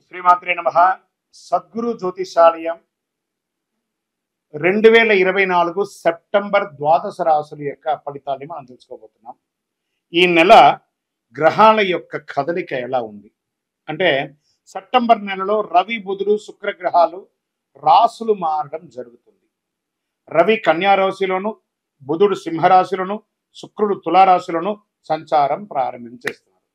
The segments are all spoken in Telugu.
శ్రీమాత్రే నమః. సద్గురు జ్యోతిషాలయం 2024 సెప్టెంబర్ ద్వాదశ రాశుల యొక్క ఫలితాన్ని మనం తెలుసుకోబోతున్నాం. ఈ నెల గ్రహాల యొక్క కదలిక ఎలా ఉంది అంటే, సెప్టెంబర్ నెలలో రవి, బుధుడు, శుక్ర గ్రహాలు రాశులు మారడం జరుగుతుంది. రవి కన్యా రాశిలోను, బుధుడు సింహరాశిలోను, శుక్రుడు తులారాశిలోను సంచారం ప్రారంభించేస్తున్నారు.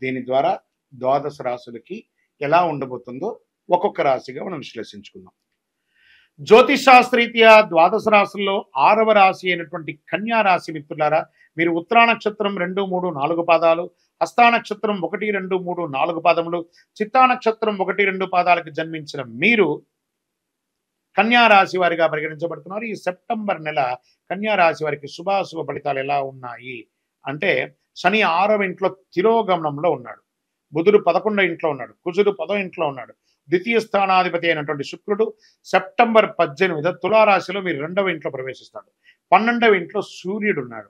దీని ద్వారా ద్వాదశ రాశులకి ఎలా ఉండబోతుందో ఒక్కొక్క రాశిగా మనం విశ్లేషించుకుందాం. జ్యోతిష్ శాస్త్రీత్యా ద్వాదశ రాశుల్లో 6వ రాశి అయినటువంటి కన్యా రాశి మిత్రులారా, మీరు ఉత్తరా నక్షత్రం 2, 3, 4 పాదాలు, హస్తా నక్షత్రం 1, 2, 3, 4 పాదములు, చిత్తా నక్షత్రం 1, 2 పాదాలకు జన్మించిన మీరు కన్యా రాశి వారిగా పరిగణించబడుతున్నారు. ఈ సెప్టెంబర్ నెల కన్యా రాశి వారికి శుభాశుభ ఫలితాలు ఎలా ఉన్నాయి అంటే, శని 6వ ఇంట్లో తిరోగమనంలో ఉన్నాడు, బుధుడు 11వ ఇంట్లో ఉన్నాడు, కుజుడు 10వ ఇంట్లో ఉన్నాడు, ద్వితీయ స్థానాధిపతి అయినటువంటి శుక్రుడు సెప్టెంబర్ 18 తులారాశిలో మీరు 2వ ఇంట్లో ప్రవేశిస్తాడు. 12వ ఇంట్లో సూర్యుడు ఉన్నాడు.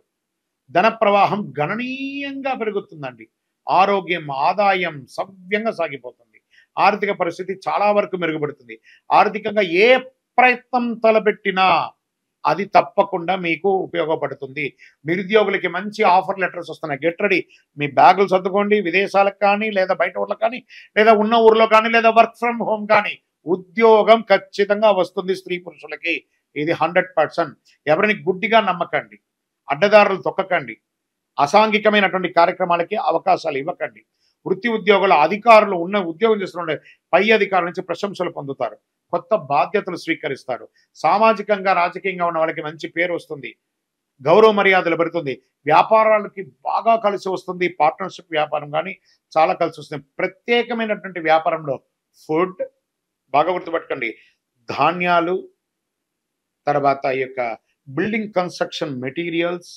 ధన ప్రవాహం గణనీయంగా పెరుగుతుందండి. ఆరోగ్యం, ఆదాయం సవ్యంగా సాగిపోతుంది. ఆర్థిక పరిస్థితి చాలా వరకు మెరుగుపడుతుంది. ఆర్థికంగా ఏ ప్రయత్నం తలపెట్టినా అది తప్పకుండా మీకు ఉపయోగపడుతుంది. నిరుద్యోగులకి మంచి ఆఫర్ లెటర్స్ వస్తున్నాయి. Get ready. మీ బ్యాగులు సర్దుకోండి. విదేశాలకు కానీ, లేదా బయట ఊర్లకు కానీ, లేదా ఉన్న ఊర్లో కానీ, లేదా వర్క్ ఫ్రమ్ హోమ్ కానీ ఉద్యోగం ఖచ్చితంగా వస్తుంది స్త్రీ పురుషులకి. ఇది 100%. ఎవరిని గుడ్డిగా నమ్మకండి, అడ్డదారులు తొక్కకండి, అసాంఘికమైనటువంటి కార్యక్రమాలకి అవకాశాలు ఇవ్వకండి. వృత్తి ఉద్యోగుల అధికారులు ఉన్న ఉద్యోగం చేస్తున్న పై అధికారుల నుంచి ప్రశంసలు పొందుతారు. కొత్త బాధ్యతలు స్వీకరిస్తారు. సామాజికంగా, రాజకీయంగా ఉన్న వాళ్ళకి మంచి పేరు వస్తుంది. గౌరవ మర్యాదలు పెరుగుతుంది. వ్యాపారాలకి బాగా కలిసి వస్తుంది. పార్ట్నర్షిప్ వ్యాపారం కానీ చాలా కలిసి వస్తుంది. ప్రత్యేకమైనటువంటి వ్యాపారంలో ఫుడ్ బాగా గుర్తుపెట్టుకోండి, ధాన్యాలు, తర్వాత ఈ యొక్క building construction materials,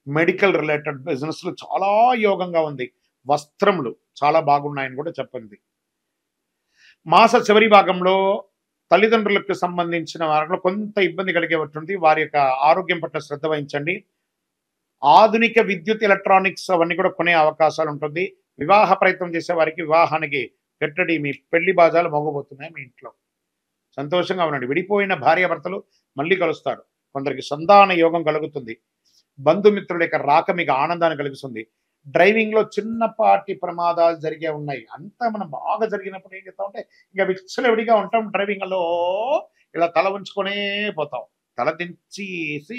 medical related బిజినెస్లు చాలా యోగంగా ఉంది. వస్త్రములు చాలా బాగున్నాయని కూడా చెప్పింది. మాస చివరి భాగంలో తల్లిదండ్రులకు సంబంధించిన వారిలో కొంత ఇబ్బంది కలిగేటువంటి వారి యొక్క ఆరోగ్యం పట్ల శ్రద్ధ వహించండి. ఆధునిక విద్యుత్, ఎలక్ట్రానిక్స్ అవన్నీ కూడా కొనే అవకాశాలు ఉంటుంది. వివాహ ప్రయత్నం చేసే వారికి వివాహానికి గెట్టడి, మీ పెళ్లి బాజాలు మోగబోతున్నాయి. మీ ఇంట్లో సంతోషంగా ఉండండి. విడిపోయిన భార్యాభర్తలు మళ్ళీ కలుస్తారు. కొందరికి సంతాన యోగం కలుగుతుంది. బంధుమిత్రుల యొక్క రాక మీకు ఆనందాన్ని కలిగిస్తుంది. డ్రైవింగ్ లో చిన్నపాటి ప్రమాదాలు జరిగే ఉన్నాయి. అంతా మనం బాగా జరిగినప్పుడు ఏం చేస్తామంటే ఇంకా విచ్చలవిడిగా ఉంటాం. డ్రైవింగ్ లో ఇలా తల ఉంచుకొనే పోతాం. తల దించేసి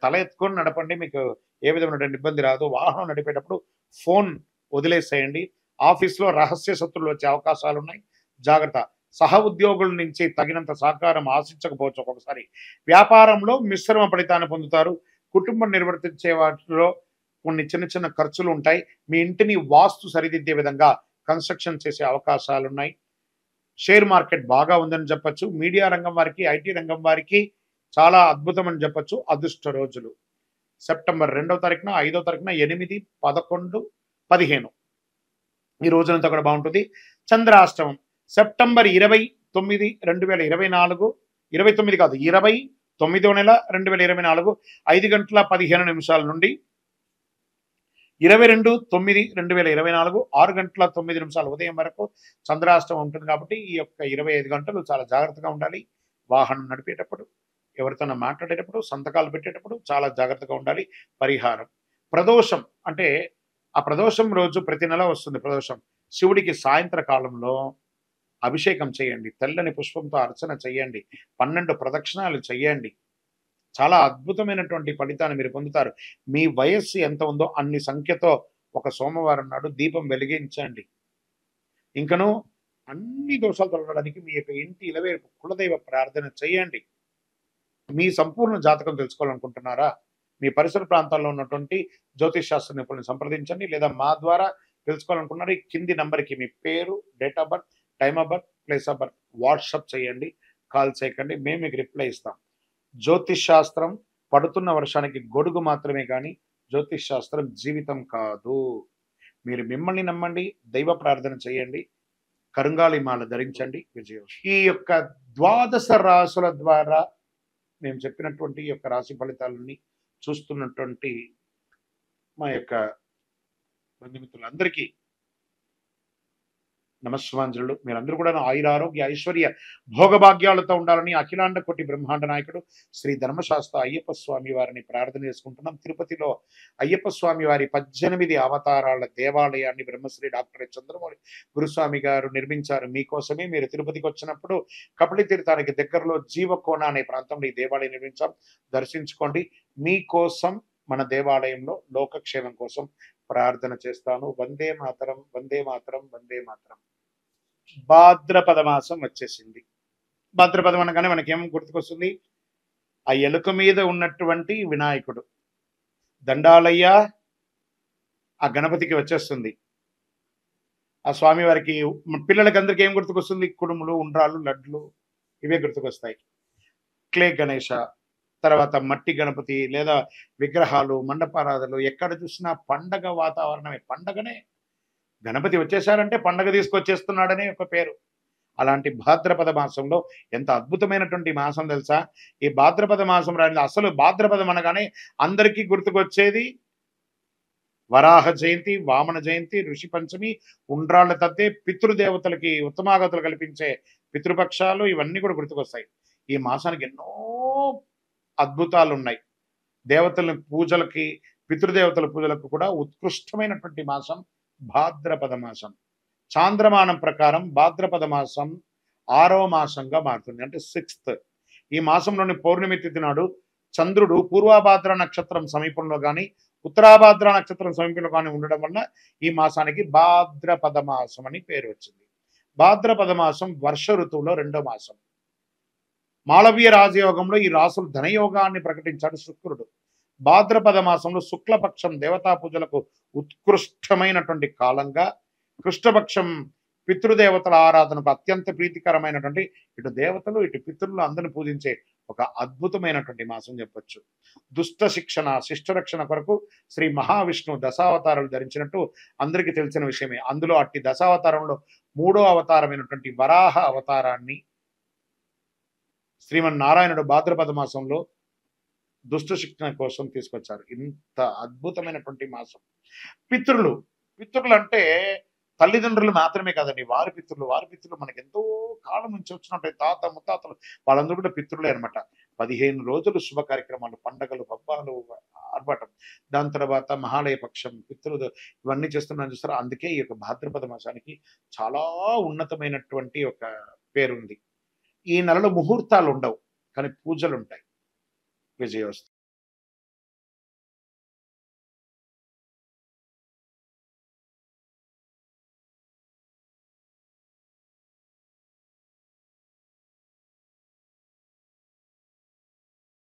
తల ఎత్తుకొని నడపండి. మీకు ఏ విధమైనటువంటి ఇబ్బంది రాదు. వాహనం నడిపేటప్పుడు ఫోన్ వదిలేసేయండి. ఆఫీస్లో రహస్య శత్రువులు వచ్చే అవకాశాలు ఉన్నాయి. జాగ్రత్త. సహ ఉద్యోగుల నుంచి తగినంత సహకారం ఆశించకపోవచ్చు ఒక్కొక్కసారి. వ్యాపారంలో మిశ్రమ ఫలితాన్ని పొందుతారు. కుటుంబం నిర్వర్తించే వాటిలో కొన్ని చిన్న చిన్న ఖర్చులు ఉంటాయి. మీ ఇంటిని వాస్తు సరిదిద్దే విధంగా కన్స్ట్రక్షన్ చేసే అవకాశాలు ఉన్నాయి. షేర్ మార్కెట్ బాగా ఉందని చెప్పచ్చు. మీడియా రంగం వారికి, ఐటీ రంగం వారికి చాలా అద్భుతం అని చెప్పచ్చు. అదృష్ట రోజులు సెప్టెంబర్ 2వ తారీఖున, 5వ తారీఖున, 8, 11, 15 ఈ రోజులంతా కూడా బాగుంటుంది. చంద్రాష్టమం సెప్టెంబర్ 29, 2024, 29 కాదు 29వ నెల 2024 5 గంటల 15 నిమిషాల నుండి 22/9, 2024 6 గంటల 9 నిమిషాల ఉదయం వరకు చంద్రాష్టమం ఉంటుంది. కాబట్టి ఈ యొక్క 25 గంటలు చాలా జాగ్రత్తగా ఉండాలి. వాహనం నడిపేటప్పుడు, ఎవరితోనో మాట్లాడేటప్పుడు, సంతకాలు పెట్టేటప్పుడు చాలా జాగ్రత్తగా ఉండాలి. పరిహారం ప్రదోషం అంటే, ఆ ప్రదోషం రోజు ప్రతి నెల వస్తుంది ప్రదోషం. శివుడికి సాయంత్ర కాలంలో అభిషేకం చేయండి. తెల్లని పుష్పంతో అర్చన చేయండి. 12 ప్రదక్షిణాలు చేయండి. చాలా అద్భుతమైనటువంటి ఫలితాన్ని మీరు పొందుతారు. మీ వయస్సు ఎంత ఉందో అన్ని సంఖ్యతో ఒక సోమవారం నాడు దీపం వెలిగించండి. ఇంకను అన్ని దోషాలు తొలగడానికి మీ యొక్క ఇంటి ఇలవేల్పు కులదైవ ప్రార్థన చేయండి. మీ సంపూర్ణ జాతకం తెలుసుకోవాలనుకుంటున్నారా? మీ పరిసర ప్రాంతాల్లో ఉన్నటువంటి జ్యోతిష్ శాస్త్ర నిపుణులను సంప్రదించండి. లేదా మా ద్వారా తెలుసుకోవాలనుకున్నారు ఈ కింది నంబర్కి మీ పేరు, date of birth, time of birth, place of birth WhatsApp చేయండి. కాల్ చేయకండి, మేము మీకు రిప్లై ఇస్తాం. జ్యోతిష్ శాస్త్రం పడుతున్న వర్షానికి గొడుగు మాత్రమే కానీ జ్యోతిష్ శాస్త్రం జీవితం కాదు. మీరు మిమ్మల్ని నమ్మండి, దైవ ప్రార్థన చేయండి, కరుంగాలి మాల ధరించండి. విజయం. ఈ యొక్క ద్వాదశ రాశుల ద్వారా మేము చెప్పినటువంటి ఈ యొక్క రాశి ఫలితాలని చూస్తున్నటువంటి మా యొక్క బంధుమిత్రులందరికీ నమస్సుమాంజలులు. మీరందరూ కూడా ఆయుర ఆరోగ్య ఐశ్వర్య భోగభాగ్యాలతో ఉండాలని అఖిలాండ కోటి బ్రహ్మాండ నాయకుడు శ్రీ ధర్మశాస్త్ర అయ్యప్ప స్వామి వారిని ప్రార్థన చేసుకుంటున్నాం. తిరుపతిలో అయ్యప్ప స్వామి వారి 18 అవతారాల దేవాలయాన్ని బ్రహ్మశ్రీ డాక్టర్ చంద్రమౌళి గురుస్వామి గారు నిర్మించారు. మీకోసమే మీరు తిరుపతికి వచ్చినప్పుడు కపిలి తీర్థానికి దగ్గరలో జీవకోన అనే ప్రాంతంలో ఈ దేవాలయం నిర్మించాం. దర్శించుకోండి. మీకోసం మన దేవాలయంలో లోకక్షేమం కోసం ప్రార్థన చేస్తాను. వందే మాతరం, వందే మాతరం, వందే మాతరం. భాద్రపద మాసం వచ్చేసింది. భాద్రపదం అనగానే మనకేం గుర్తుకొస్తుంది? ఆ ఎలుక మీద ఉన్నటువంటి వినాయకుడు, దండాలయ్య ఆ గణపతికి వచ్చేస్తుంది. ఆ స్వామి వారికి పిల్లలకి అందరికి ఏం గుర్తుకొస్తుంది? కుడుములు, ఉండ్రాళ్ళు, లడ్లు ఇవే గుర్తుకొస్తాయి. క్లే గణేష, తర్వాత మట్టి గణపతి లేదా విగ్రహాలు, మండపారాధనలు, ఎక్కడ చూసినా పండగ వాతావరణమే. పండగనే, గణపతి వచ్చేసారంటే పండగ తీసుకొచ్చేస్తున్నాడనే ఒక పేరు. అలాంటి భాద్రపద మాసంలో ఎంత అద్భుతమైనటువంటి మాసం తెలుసా? ఈ భాద్రపద మాసం రాని అసలు భాద్రపదం అనగానే అందరికీ గుర్తుకొచ్చేది వరాహ జయంతి, వామన జయంతి, ఋషి పంచమి, ఉండ్రాళ్ల తద్దే, పితృదేవతలకి ఉత్తమాగతులు కల్పించే పితృపక్షాలు, ఇవన్నీ కూడా గుర్తుకొస్తాయి. ఈ మాసానికి ఎన్నో అద్భుతాలు ఉన్నాయి. దేవతల పూజలకి, పితృదేవతల పూజలకు కూడా ఉత్కృష్టమైనటువంటి మాసం భాద్రపద మాసం. చాంద్రమానం ప్రకారం భాద్రపద మాసం 6వ మాసంగా మారుతుంది, అంటే 6th. ఈ మాసంలోని పౌర్ణమి తిథి నాడు చంద్రుడు పూర్వభాద్ర నక్షత్రం సమీపంలో కానీ ఉత్తరాభాద్ర నక్షత్రం సమీపంలో కానీ ఉండడం వల్ల ఈ మాసానికి భాద్రపద మాసం అని పేరు వచ్చింది. భాద్రపద మాసం వర్ష ఋతువులో 2వ మాసం. మాళవీయ రాజయోగంలో ఈ రాసులు ధనయోగాన్ని ప్రకటించాడు శుక్రుడు. భాద్రపద మాసంలో శుక్లపక్షం దేవతా పూజలకు ఉత్కృష్టమైనటువంటి కాలంగా, కృష్ణపక్షం పితృదేవతల ఆరాధనకు అత్యంత ప్రీతికరమైనటువంటి ఇటు దేవతలు ఇటు పితృలు అందరిని పూజించే ఒక అద్భుతమైనటువంటి మాసం చెప్పొచ్చు. దుష్ట శిక్షణ, శిష్టరక్షణ కొరకు శ్రీ మహావిష్ణువు దశావతారాలు ధరించినట్టు అందరికీ తెలిసిన విషయమే. అందులో అట్టి దశావతారంలో 3వ అవతారమైనటువంటి వరాహ అవతారాన్ని శ్రీమన్నారాయణుడు భాద్రపద మాసంలో దుష్ట శిక్షణ కోసం తీసుకొచ్చారు. ఇంత అద్భుతమైనటువంటి మాసం. పితృలు, పితృలు అంటే తల్లిదండ్రులు మాత్రమే కాదండి, వారి పితృలు మనకి ఎంతో కాలం నుంచి వచ్చినట్టు తాత ముత్తాతలు, వాళ్ళందరూ కూడా పితృలే అనమాట. 15 రోజులు శుభ కార్యక్రమాలు, పండగలు, పబ్బాలు, ఆర్భాటం. దాని తర్వాత మహాలయ పక్షం, పితృలు, ఇవన్నీ చేస్తున్నాను చూస్తారా. అందుకే ఈ యొక్క భాద్రపద మాసానికి చాలా ఉన్నతమైనటువంటి ఒక పేరుంది. ఈ నెలలో ముహూర్తాలు ఉండవు, కానీ పూజలు ఉంటాయి. విజయోస్తు.